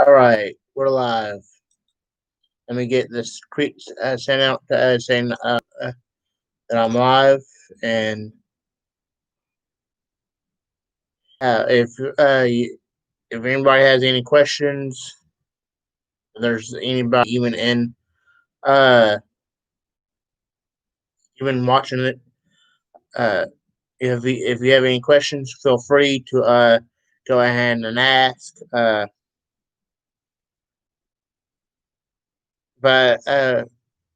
All right, we're live. Let me get this tweet sent out saying that I'm live. And if if anybody has any questions, if there's anybody uh even watching it, uh, if you have any questions, feel free to go ahead and ask. But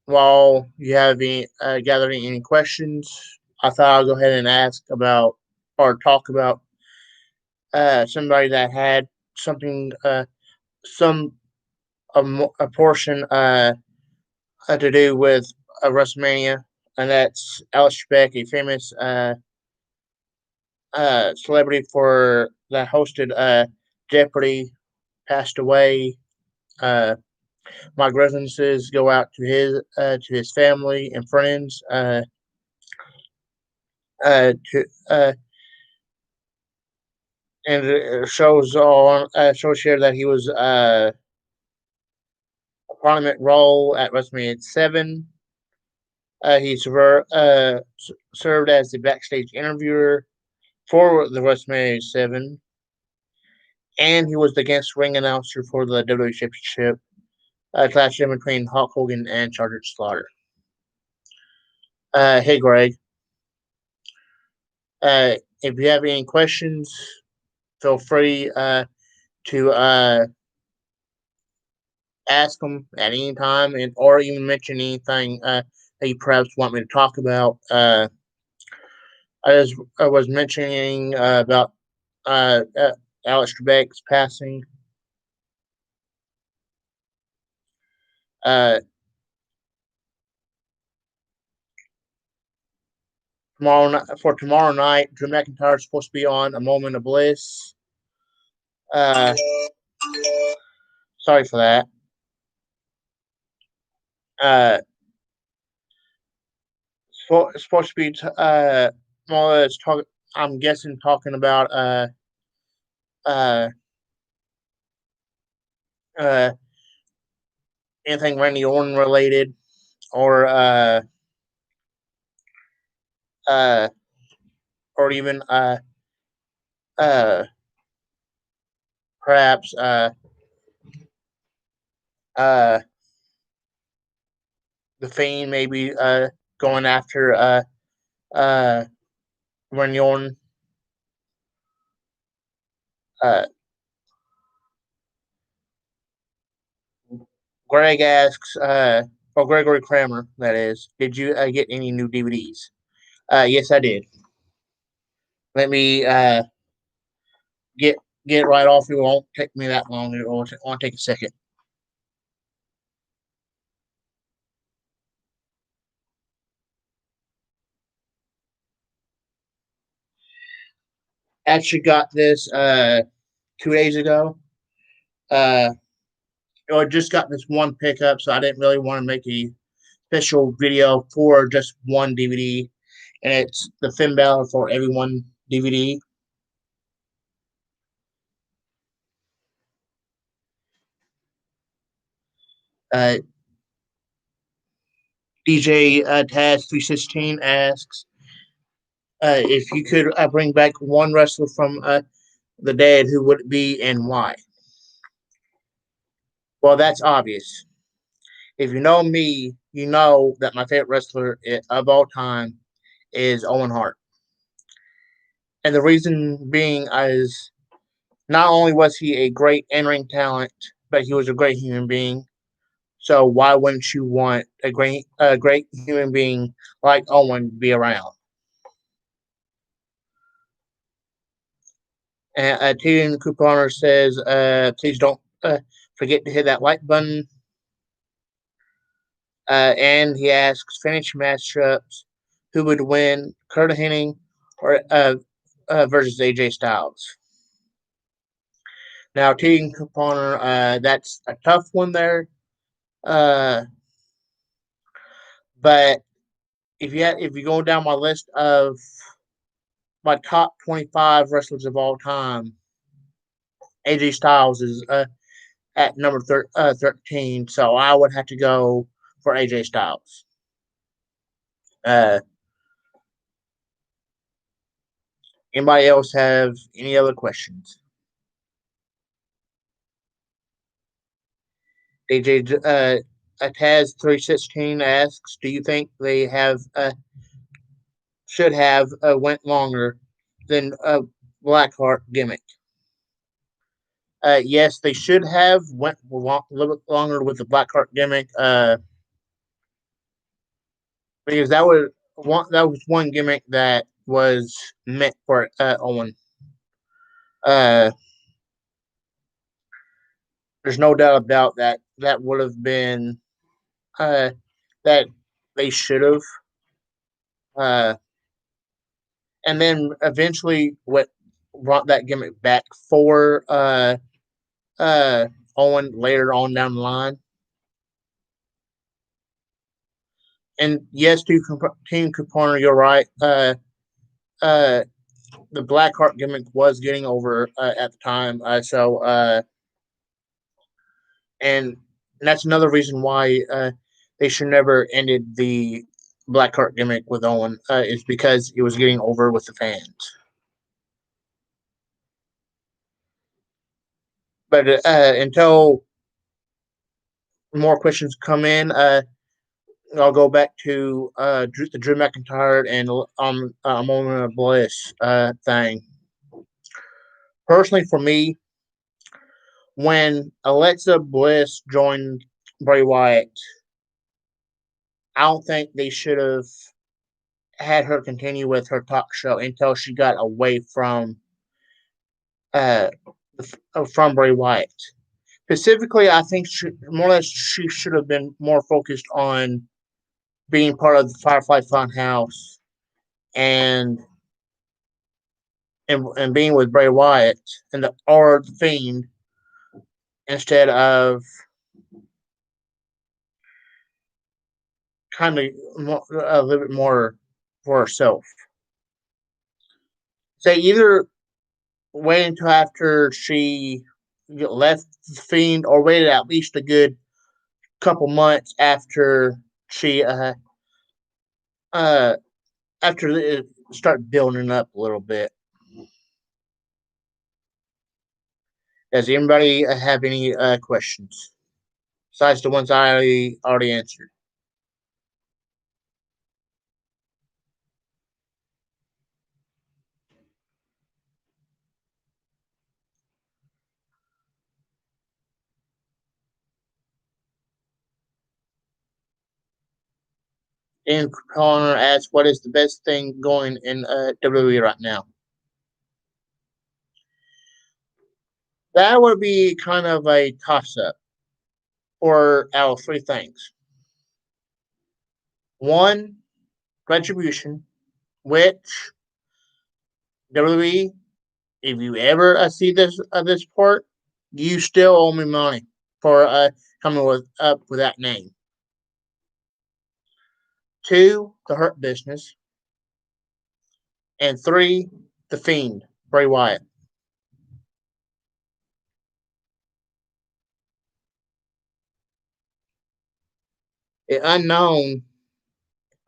while you have any, gathering any questions, I thought I'll go ahead and ask about or talk about somebody that had something, some a portion to do with WrestleMania, and that's Alex Trebek, a famous celebrity for that hosted Jeopardy, passed away. Uh, my condolences go out to his family and friends. To and it shows here that he was a prominent role at WrestleMania 7. Served as the backstage interviewer for the WrestleMania 7, and he was the guest ring announcer for the WWE Championship clash in between Hulk Hogan and Sergeant Slaughter. Hey, Greg. If you have any questions, feel free to ask them at any time, and or even mention anything that you perhaps want me to talk about. I was mentioning about Alex Trebek's passing. Uh, tomorrow night, Drew McIntyre is supposed to be on A Moment of Bliss. Uh, Sorry for that. Uh, it's supposed to be more it's talk. I'm guessing talking about uh uh anything Randy Orton related, or uh or even uh perhaps uh the Fiend maybe going after uh Randy Orton. Uh, Greg asks, or Gregory Kramer, that is, did you get any new DVDs? Yes, I did. Let me get get right off. It won't take me that long. It won't take a second. Actually, got this 2 days ago. Uh, I just got this one pickup, so I didn't really want to make a special video for just one DVD, and it's the Finn Balor for Everyone DVD. Uh, DJ Taz 316 asks if you could bring back one wrestler from the dead, who would it be and why? Well, that's obvious. If you know me, you know that my favorite wrestler of all time is Owen Hart. And the reason being is not only was he a great in-ring talent, but he was a great human being. So why wouldn't you want a great human being like Owen to be around? And Tyrion Couponer says, please don't forget to hit that like button. And he asks, finish matchups. Who would win, Kurt Hennig or versus AJ Styles? Now, Tegan Couponer, that's a tough one there. Uh, but if you go down my list of my top 25 wrestlers of all time, AJ Styles is at number 13. So I would have to go for AJ Styles. Uh, Anybody else have any other questions? AJ Taz 316 asks, "Do you think they have should have went longer than Blackheart gimmick?" Yes, they should have went a little bit longer with the Blackheart gimmick. Because that was one gimmick that was meant for Owen. Uh, there's no doubt about that. That would have been uh, that they should have. Uh, and then eventually, what brought that gimmick back for uh, Owen later on down the line. And yes, to Team Couponer, you're right. Uh, the Blackheart gimmick was getting over at the time. And that's another reason why they should never ended the Blackheart gimmick with Owen is because it was getting over with the fans. But until more questions come in, I'll go back to the Drew McIntyre and Mona Bliss thing. Personally, for me, when Alexa Bliss joined Bray Wyatt, I don't think they should have had her continue with her talk show until she got away uh, from Bray Wyatt. Specifically, I think more or less she should have been more focused on being part of the Firefly Funhouse and and being with Bray Wyatt and the Fiend instead of kind of a little bit more for herself. Say either wait until after she left the Fiend, or waited at least a good couple months she uh after it start building up a little bit. Does anybody have any questions besides the ones I already answered? Dan Connor asks, "What is the best thing going in WWE right now?" That would be kind of a toss up for out of three things. One, retribution, which WWE, if you ever see this part, you still owe me money for coming up with that name. Two, the Hurt Business, and three, the Fiend, Bray Wyatt. The unknown,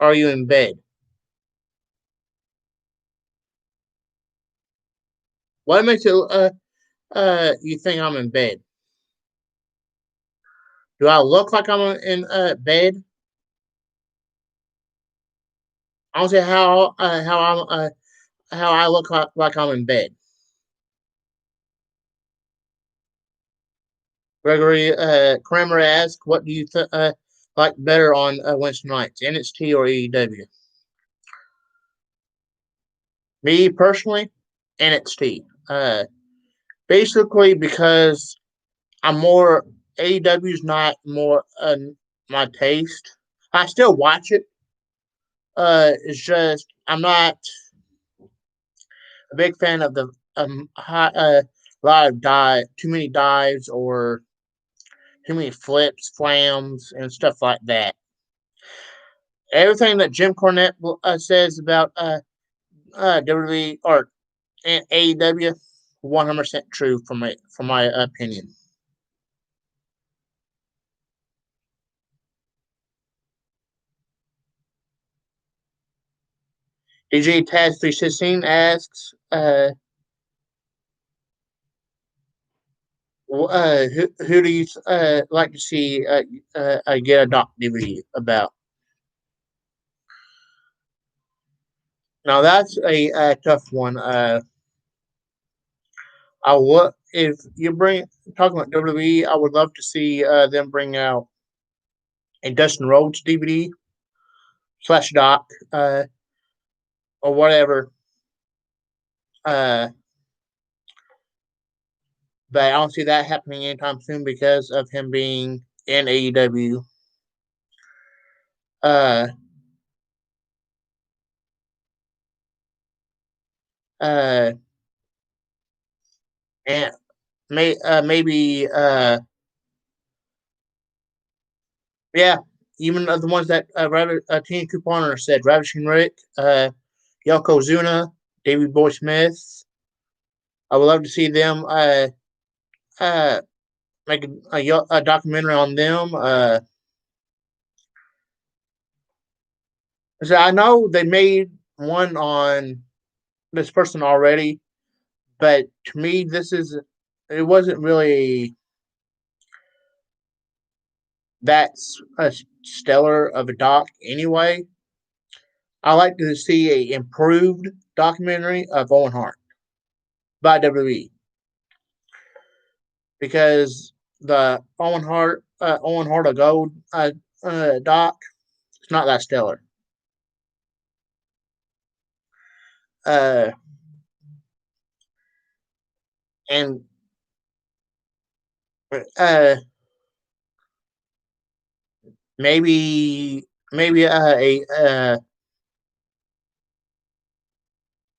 are you in bed? What makes it you think I'm in bed? Do I look like I'm in bed? I don't see how I look like I'm in bed. Gregory Kramer asks, "What do you like better on Wednesday nights, NXT or AEW?" Me personally, NXT. Basically because I'm more AEW's not more my taste. I still watch it. It's just I'm not a big fan of the lot of too many dives or too many flips, flams, and stuff like that. Everything that Jim Cornette says about WWE or AEW, 100% true from my opinion. DJ Taz 316 asks, who do you like to see get a doc DVD about? Now that's a tough one. I would if you bring talking about WWE, I would love to see them bring out a Dustin Rhodes DVD slash doc or whatever. Uh, but I don't see that happening anytime soon because of him being in AEW. Uh, uh, and maybe yeah, even the ones that Teen Couponer said, Ravishing Rick, Yokozuna, Davey Boy Smith. I would love to see them uh, make a documentary on them. So I know they made one on this person already, but to me, it wasn't really that stellar of a doc anyway. I like to see a improved documentary of Owen Hart by WWE because the Owen Hart of Gold doc is not that stellar. Uh, and uh, maybe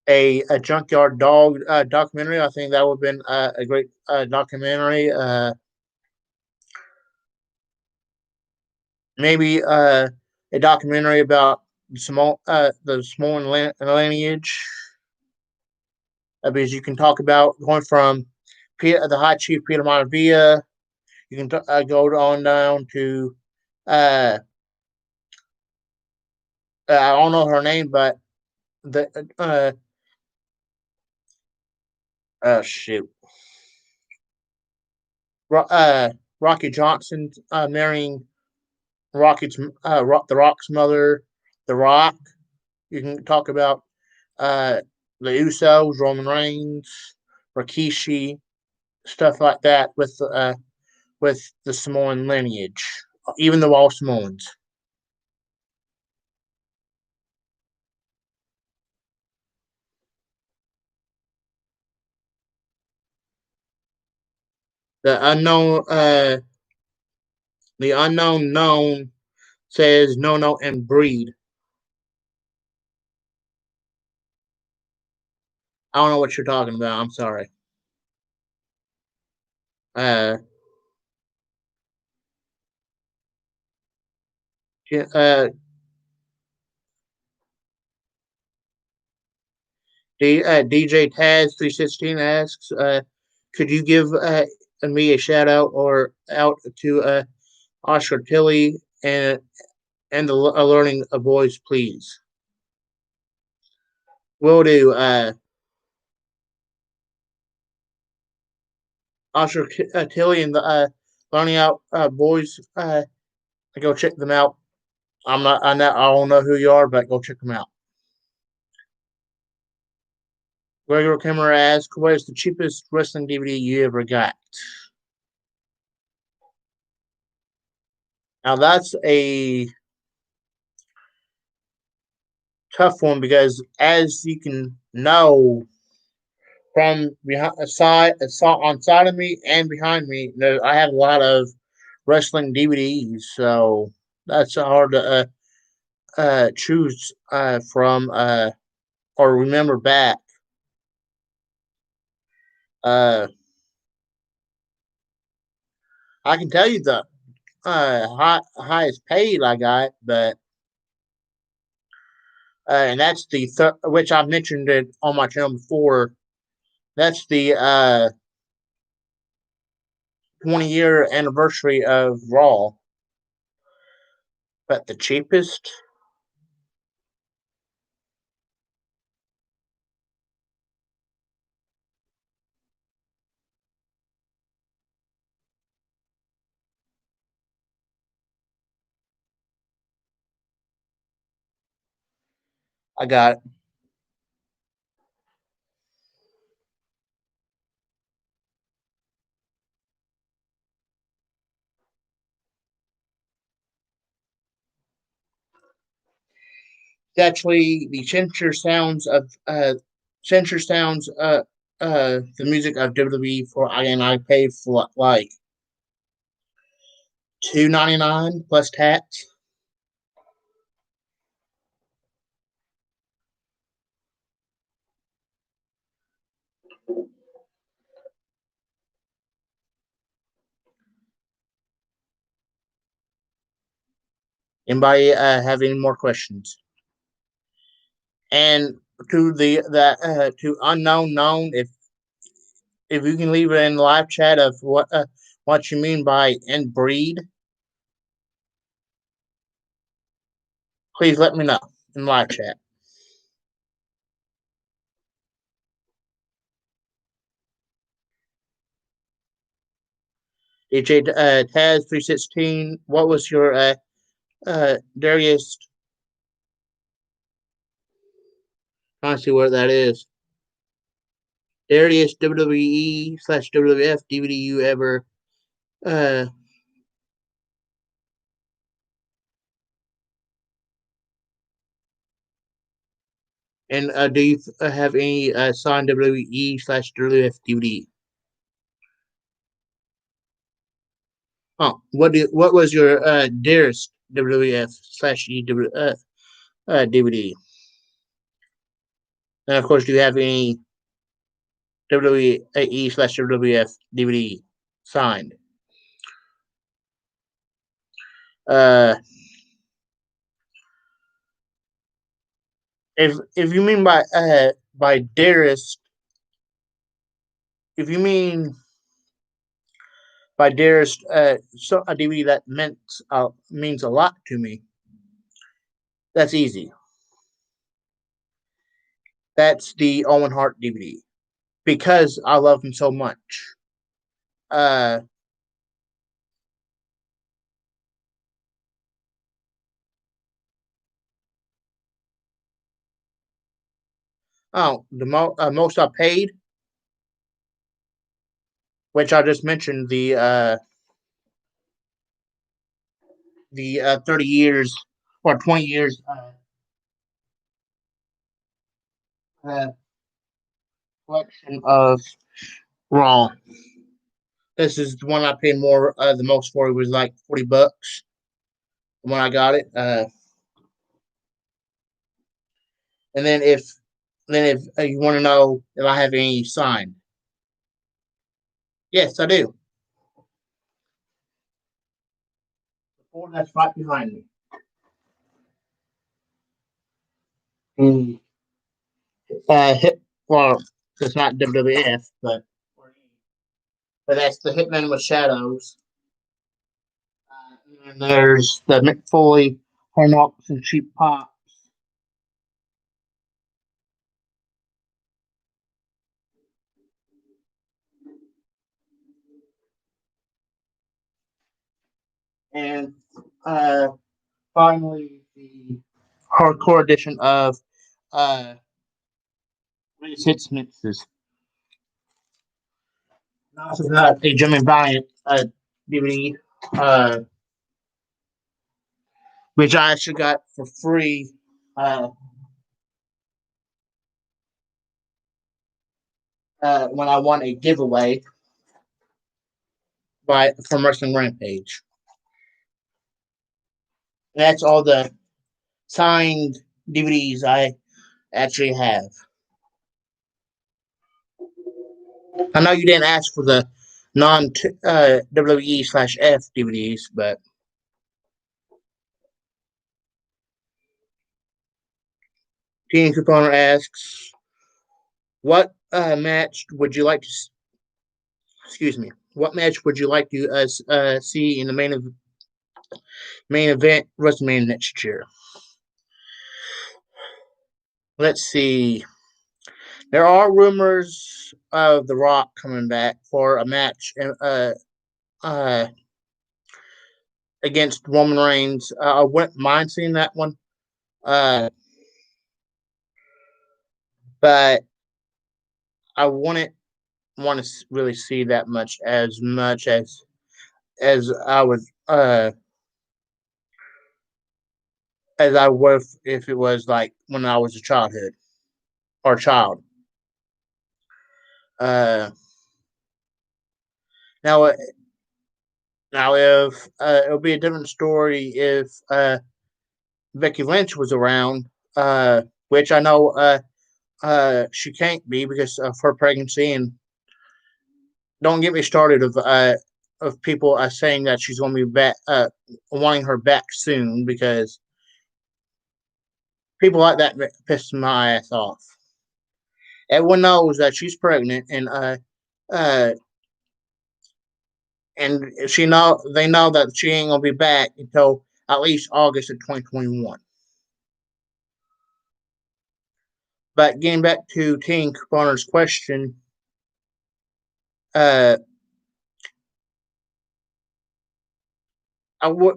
a junkyard dog documentary. I think that would have been a great documentary. Maybe a documentary about the Samoan lineage, because you can talk about going from the High Chief Peter Maravilla. You can go on down to uh, I don't know her name, but the shoot, Rocky Johnson marrying the Rock's mother, The Rock. You can talk about uh, the Usos, Roman Reigns, Rikishi, stuff like that with the Samoan lineage, even the all Samoans. The unknown known says no and breed. I don't know what you're talking about. I'm sorry. Uh, uh, DJ Taz 316 asks, could you give me a shout out or out to Oscar Tilly and the learning boys, please? Will do. Oscar Tilly and the learning out boys. Go check them out. I don't know who you are, but go check them out. Gregor Kimmerer asks, "What is the cheapest wrestling DVD you ever got?" Now that's a tough one because, as you can know, from behind on side of me and behind me, I have a lot of wrestling DVDs, so that's hard to choose from or remember back. Uh, I can tell you the highest paid I got, but and that's which I mentioned it on my channel before. That's the 20-year anniversary of Raw. But the cheapest, I got it. It's actually the censure sounds the music of WWE for I paid for like $2.99 plus tax. Anybody have any more questions? And to to unknown known, if you can leave it in the live chat of what you mean by inbreed, please let me know in the live chat. DJ Taz 316, what was your Darius? Trying to see where that is. Darius WWE/WWF DVD you ever uh and do you have any signed WWE/WWF DVD? Oh, what was your dearest WWF/EW DVD? And of course, do you have any WWE/WWF DVD signed? Uh, if you mean by dearest, if you mean by dearest, so a DVD that means a lot to me, that's easy. That's the Owen Hart DVD because I love him so much. Uh, most I paid, which I just mentioned the 30 years or 20 years uh, collection of Raw. This is the one I paid more the most for. It was like $40 when I got it. And then if you want to know if I have any signed, yes, I do. The four that's right behind me. Mm. Hit well, it's not WWF, but that's the Hitman with Shadows. And there's the Mick Foley, Hard Knocks and Cheap Pop. And uh, finally, the hardcore edition of uh, Greatest Hits Mixes. I also got a Jimmy Valiant DVD, uh, which I actually got for free when I won a giveaway from Wrestling Rampage. And that's all the signed DVDs I actually have. I know you didn't ask for the non WWE/F DVDs, but Teen Couponer asks, "What match would you like to? Excuse me. What match would you like to see in the main event WrestleMania next year?" Let's see. There are rumors of The Rock coming back for a match uh, against Roman Reigns. I wouldn't mind seeing that one. Uh, but I wouldn't want to really see that much as I would as I would if it was like when I was a childhood or child. Uh, now, now if it would be a different story if Becky Lynch was around, which I know she can't be because of her pregnancy, and don't get me started of people saying that she's going to be back, wanting her back soon because people like that piss my ass off. Everyone knows that she's pregnant, uh, and she know they know that she ain't gonna be back until at least August of 2021. But getting back to Teen Couponer's question, uh, I would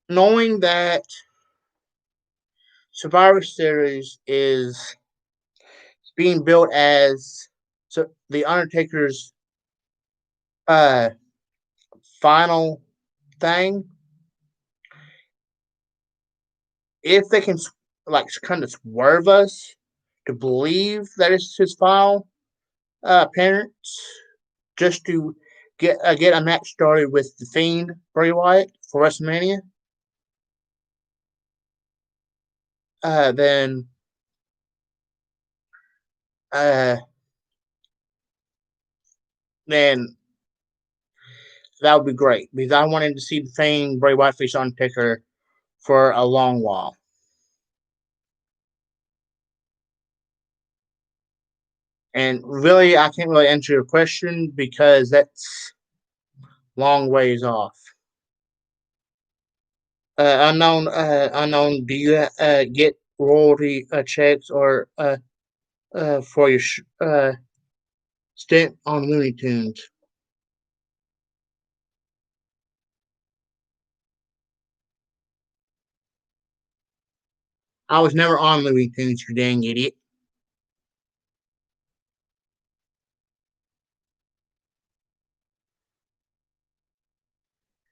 knowing that Survivor Series is being built as so the Undertaker's uh final thing. If they can like kind of swerve us to believe that it's his final appearance, just to get a match started with the Fiend Bray Wyatt for WrestleMania, then uh, then that would be great because I wanted to see the Fiend Bray Wyatt face Undertaker for a long while. And really, I can't really answer your question because that's long ways off. Unknown. Do you get royalty checks or for your stint on Looney Tunes? I was never on Looney Tunes, you dang idiot.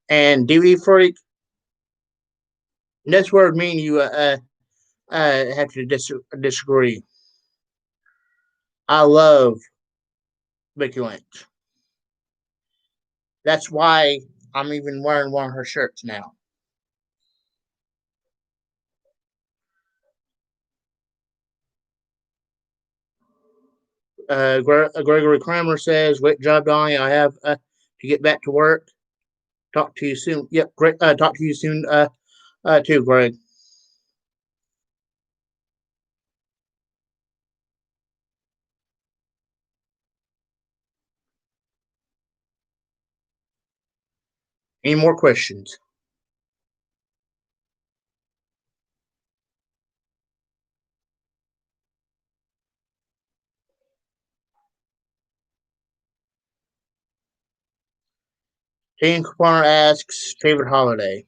And DVD Freak, that's where me and you have to disagree. I love Becky Lynch. That's why I'm even wearing one of her shirts now. Gregory Kramer says, "Great job, Donnie. I have to get back to work. Talk to you soon. Yep, great. Talk to you soon. Too, Greg. Any more questions? Teen Corner asks favorite holiday.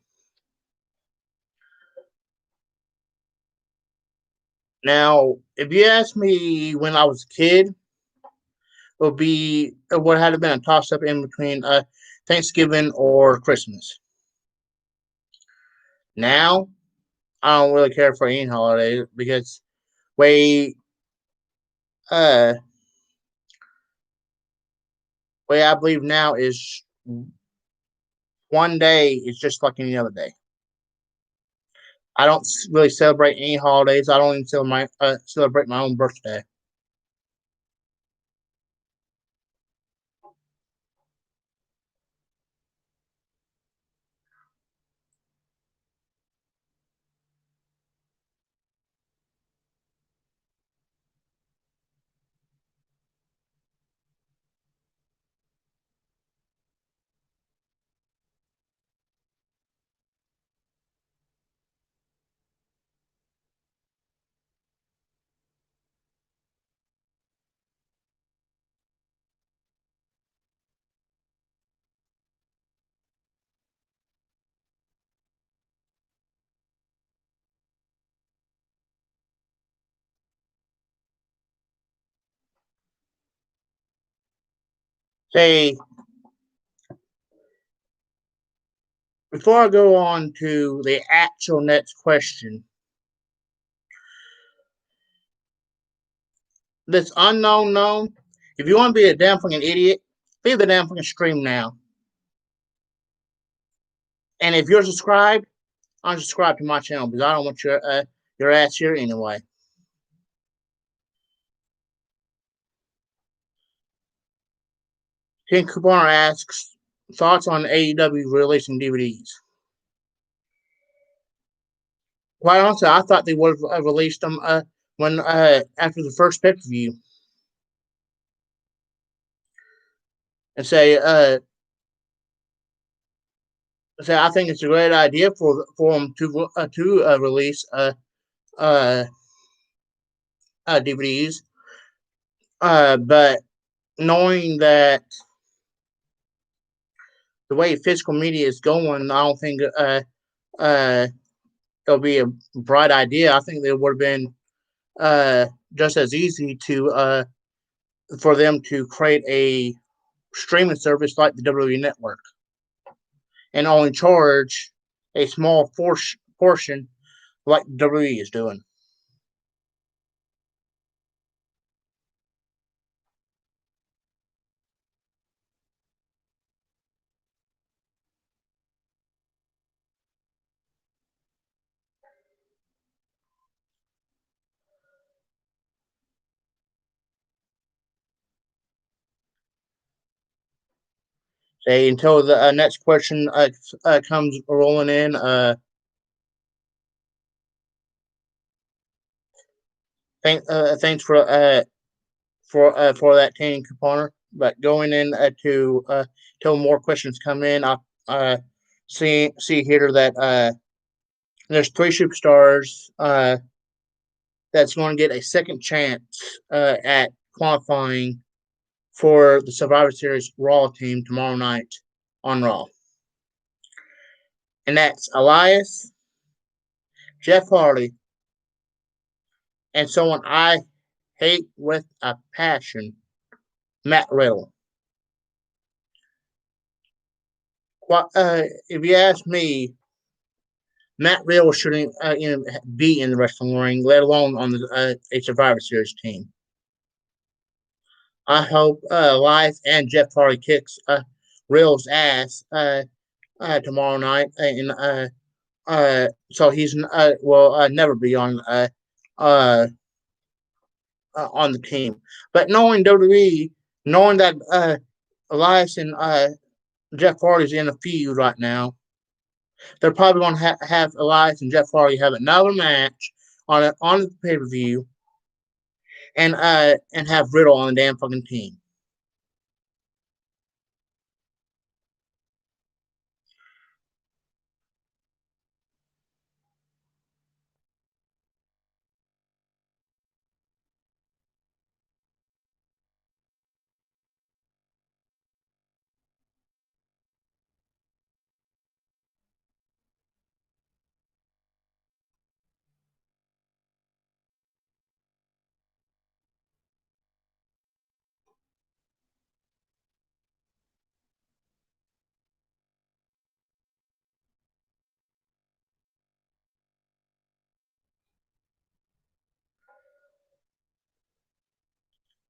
Now, if you ask me when I was a kid, it would have been a toss up in between Thanksgiving or Christmas. Now, I don't really care for any holiday because way uh way I believe now is one day is just like any other day. I don't really celebrate any holidays. I don't even celebrate my own birthday. Say, before I go on to the actual next question, this unknown known, if you want to be a damn fucking idiot, leave the damn fucking stream now. And if you're subscribed, unsubscribe to my channel because I don't want your ass here anyway. Ken Cooper asks thoughts on AEW releasing DVDs. Quite honestly, I thought they would have released them when after the first pay per view, and say I think it's a great idea for them to release uh, DVDs, but knowing that the way physical media is going, I don't think uh, it'll be a bright idea. I think it would have been just as easy to for them to create a streaming service like the WWE Network and only charge a small portion like WWE is doing. Say until the next question comes rolling in. Thanks for that Tanny component. But going in to till more questions come in, I see here that there's three superstars that's going to get a second chance at qualifying for the Survivor Series Raw team tomorrow night on Raw. And that's Elias, Jeff Hardy, and someone I hate with a passion, Matt Riddle. If you ask me, Matt Riddle shouldn't be in the wrestling ring, let alone on a Survivor Series team. I hope Elias and Jeff Hardy kicks Riddle's ass tomorrow night, and so he's will never be uh, on the team. But knowing WWE, knowing that Elias and Jeff Hardy's in a feud right now, they're probably going to have Elias and Jeff Hardy have another match on the pay per view, and have Riddle on the damn fucking team.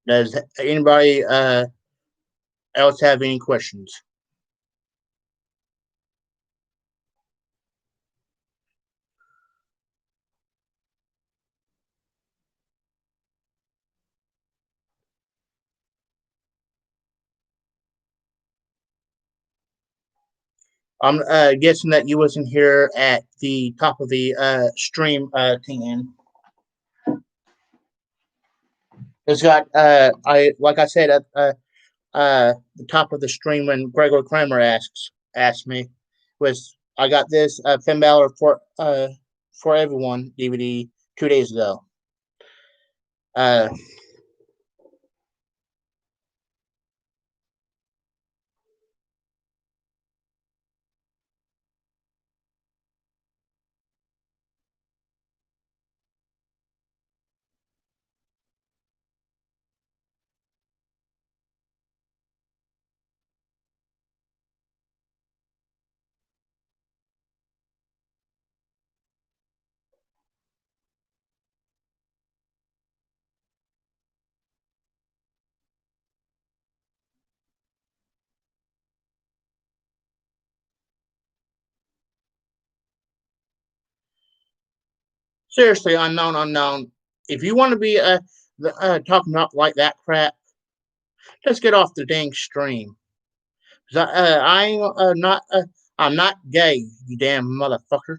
Does anybody else have any questions? I'm guessing that you wasn't here at the top of the stream, Tan. It's got I like I said at the top of the stream when Gregor Kramer asked me was I got this Finn Balor for everyone DVD 2 days ago. Uh, Seriously, unknown. If you want to be talking about like that crap, just get off the dang stream. I ain't not. I'm not gay, you damn motherfucker.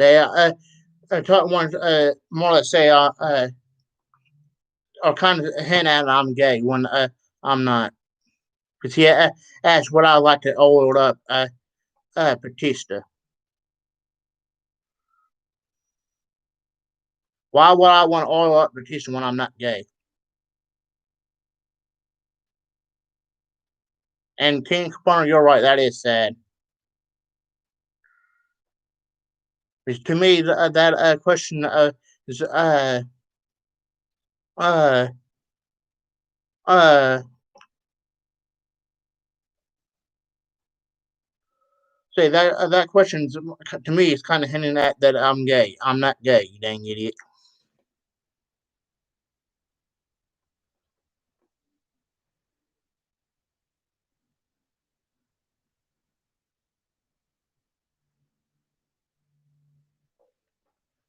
Say, talk one, more or less say, or kind of hint at I'm gay when I'm not. Because he asked what I like to oil up Batista. Why would I want to oil up Batista when I'm not gay? And King Capernaum, you're right. That is sad. Because to me, that question is uh, uh, say that question to me is kind of hinting at that I'm gay. I'm not gay, you dang idiot.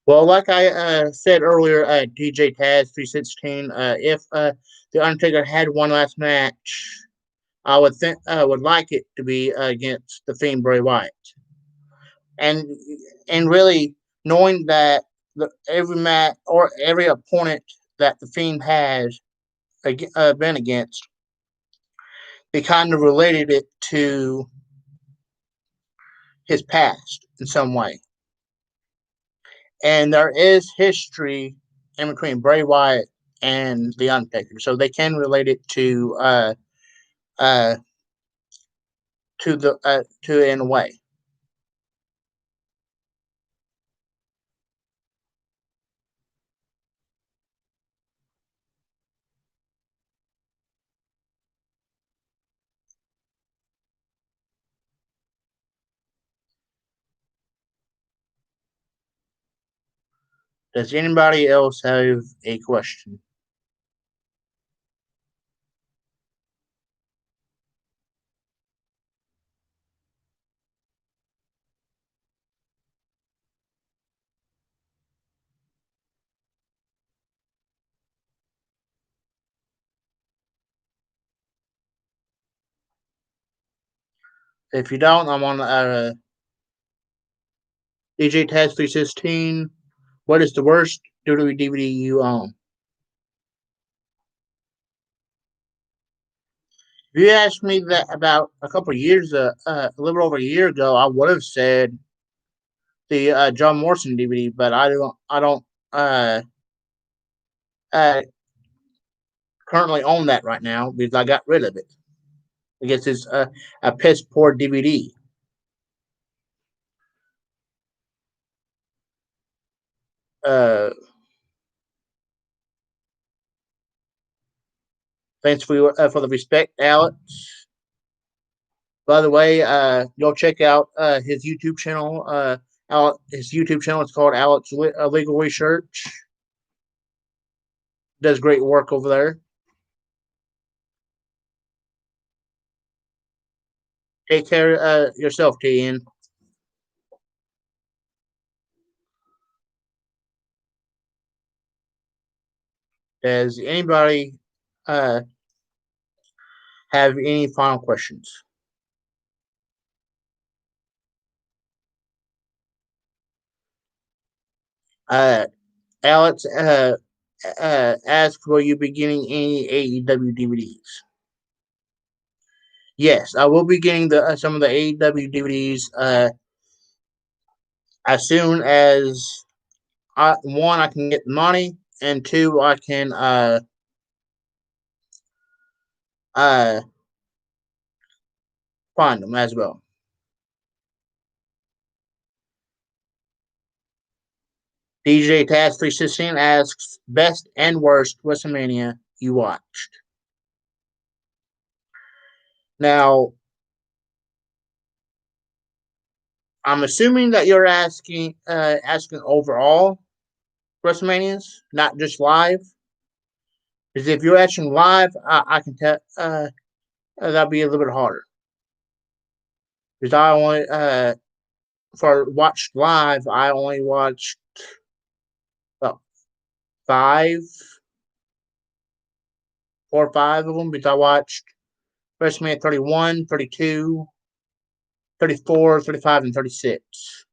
Well, like I said earlier, DJ Taz 316. If the Undertaker had one last match, I would like it to be against the Fiend Bray Wyatt, and really knowing that every match or every opponent that the Fiend has been against, they kind of related it to his past in some way, and there is history in between Bray Wyatt and the Undertaker, so they can relate it uh, to in a way. Does anybody else have a question? If you don't, I'm on DJ Taz 316. What is the worst WWE DVD you own? If you asked me that about a couple of years, a little over a year ago, I would have said the John Morrison DVD, but I don't uh, uh, currently own that right now because I got rid of it. I guess it's a piss poor DVD. Uh, Thanks for the respect, Alex. By the way, go check out his YouTube channel. His YouTube channel is called Alex Legal Research. Does great work over there. Take care yourself, TN. Does anybody uh, have any final questions? Uh, Alex asked, will you be getting any AEW DVDs? Yes, I will be getting some of the AEW DVDs as soon as one I can get the money, and two I can uh, find them as well. DJ Taz 316 asks best and worst WrestleMania you watched. Now, I'm assuming that you're asking overall WrestleManias, not just live. Because if you're asking live, I can tell that'd be a little bit harder. Because I only for watched live, I only watched about five, 4 or 5 of them. Because I watched WrestleMania 31, 32, 34, 35, and 36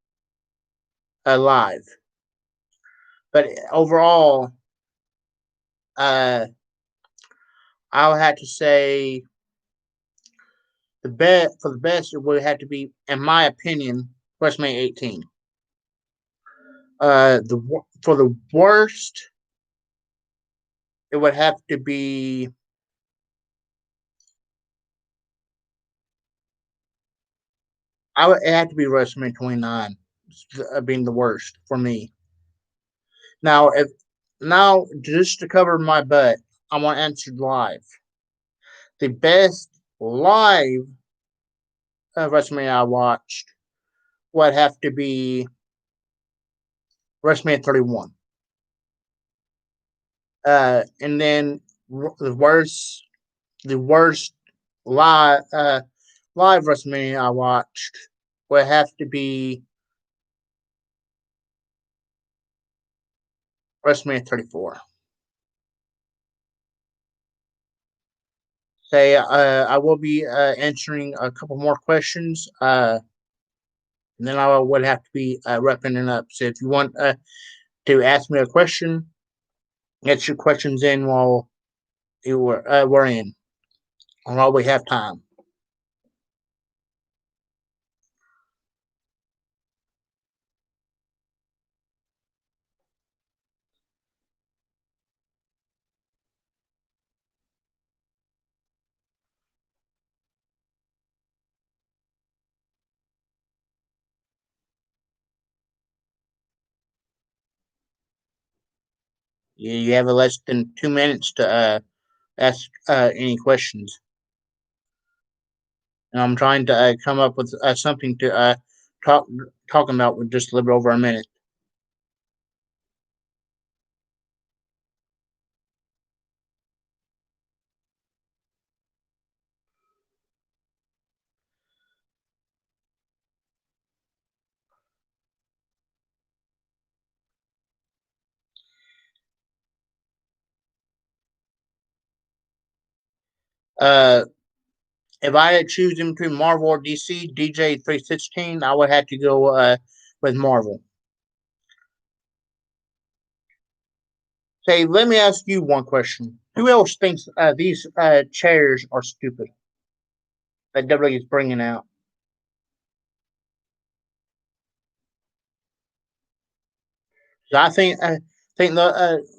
live. But overall, uh, I would have to say the best it would have to be, in my opinion, WrestleMania 18. For the worst, it would have to be. It had to be WrestleMania 29 being the worst for me. Now, if now just to cover my butt, I want to answer live. The best live WrestleMania I watched would have to be WrestleMania 31. And then the worst live WrestleMania I watched would have to be WrestleMania 34. Say, I will be answering a couple more questions, and then I would have to be wrapping it up. So if you want to ask me a question, get your questions in while we're in, and while we have time. You have less than 2 minutes to ask any questions. And I'm trying to come up with something to talk talk about with just a little bit over a minute. Uh, if I had choosing between Marvel or DC, DJ 316, I would have to go with Marvel. Say, let me ask you one question. Who else thinks these chairs are stupid that WWE is bringing out? So I think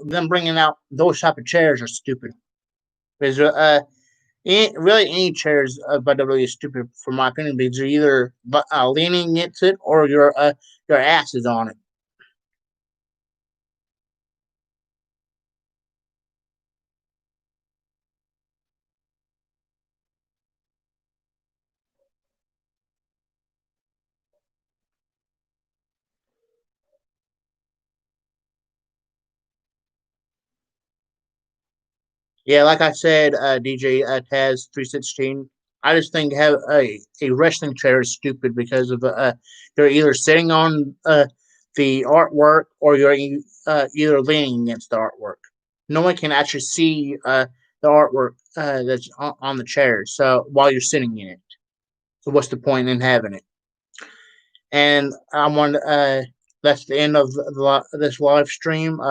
them bringing out those type of chairs are stupid. Because really any chairs by WWE is stupid for my opinion because you're either leaning against it or your ass is on it. Yeah, like I said, DJ Taz 316. I just think have a wrestling chair is stupid because of you're either sitting on the artwork or you're either leaning against the artwork. No one can actually see the artwork that's on the chair. So while you're sitting in it, so what's the point in having it? And I want that's the end of this live stream.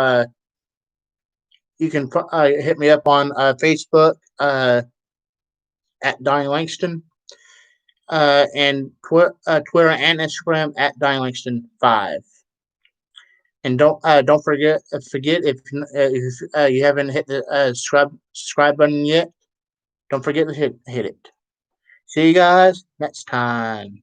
You can hit me up on Facebook at Donnie Langston and Twitter and Instagram at Donnie Langston 5. And don't forget if you haven't hit the subscribe button yet, don't forget to hit it. See you guys next time.